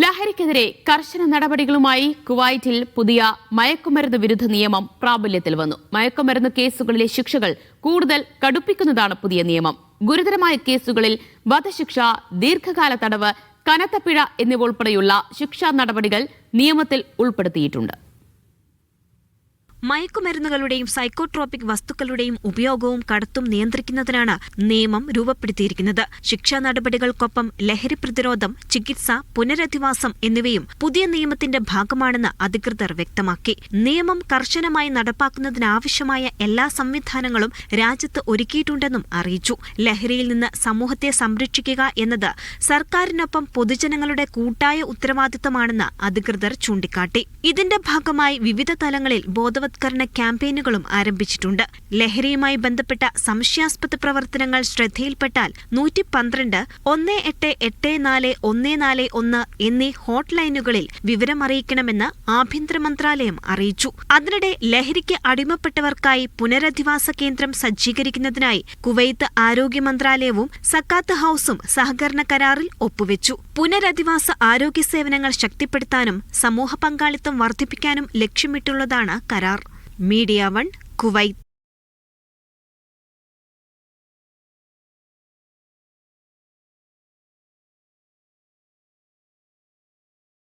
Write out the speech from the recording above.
ലഹരിക്കെതിരെ കർശന നടപടികളുമായി കുവൈറ്റിൽ പുതിയ മയക്കുമരുന്ന് വിരുദ്ധ നിയമം പ്രാബല്യത്തിൽ വന്നു. മയക്കുമരുന്ന് കേസുകളിലെ ശിക്ഷകൾ കൂടുതൽ കടുപ്പിക്കുന്നതാണ് പുതിയ നിയമം. ഗുരുതരമായ കേസുകളിൽ വധശിക്ഷ, ദീർഘകാല തടവ്, കനത്ത പിഴ എന്നിവ ഉൾപ്പെടെയുള്ള ശിക്ഷാ നടപടികൾ നിയമത്തിൽ ഉൾപ്പെടുത്തിയിട്ടുണ്ട്. മയക്കുമരുന്നുകളുടെയും സൈക്കോട്രോപിക് വസ്തുക്കളുടെയും ഉപയോഗവും കടത്തും നിയന്ത്രിക്കുന്നതിനാണ് നിയമം രൂപപ്പെടുത്തിയിരിക്കുന്നത്. ശിക്ഷാ നടപടികൾക്കൊപ്പം ലഹരി പ്രതിരോധം, ചികിത്സ, പുനരധിവാസം എന്നിവയും പുതിയ നിയമത്തിന്റെ ഭാഗമാണെന്ന് അധികൃതർ വ്യക്തമാക്കി. നിയമം കർശനമായി നടപ്പാക്കുന്നതിനാവശ്യമായ എല്ലാ സംവിധാനങ്ങളും രാജ്യത്ത് ഒരുക്കിയിട്ടുണ്ടെന്നും അറിയിച്ചു. ലഹരിയിൽ നിന്ന് സമൂഹത്തെ സംരക്ഷിക്കുക എന്നത് സർക്കാരിനൊപ്പം പൊതുജനങ്ങളുടെ കൂട്ടായ ഉത്തരവാദിത്തമാണെന്ന് അധികൃതർ ചൂണ്ടിക്കാട്ടി. ഇതിന്റെ ഭാഗമായി വിവിധ തലങ്ങളിൽ ബോധവത്കരണ ക്യാമ്പയിനുകളും ആരംഭിച്ചിട്ടുണ്ട്. ലഹരിയുമായി ബന്ധപ്പെട്ട സംശയാസ്പദ പ്രവർത്തനങ്ങൾ ശ്രദ്ധയിൽപ്പെട്ടാൽ 112, 1884, 141 എന്നീ ഹോട്ട്ലൈനുകളിൽ വിവരമറിയിക്കണമെന്ന് ആഭ്യന്തര മന്ത്രാലയം അറിയിച്ചു. അതിനിടെ ലഹരിക്ക് അടിമപ്പെട്ടവർക്കായി പുനരധിവാസ കേന്ദ്രം സജ്ജീകരിക്കുന്നതിനായി കുവൈത്ത് ആരോഗ്യ മന്ത്രാലയവും സക്കാത്ത് ഹൌസും സഹകരണ കരാറിൽ ഒപ്പുവെച്ചു. പുനരധിവാസ ആരോഗ്യ സേവനങ്ങൾ ശക്തിപ്പെടുത്താനും സമൂഹ പങ്കാളിത്തം വർദ്ധിപ്പിക്കാനും ലക്ഷ്യമിട്ടുള്ളതാണ് കരാർ. Media 1 Kuwait.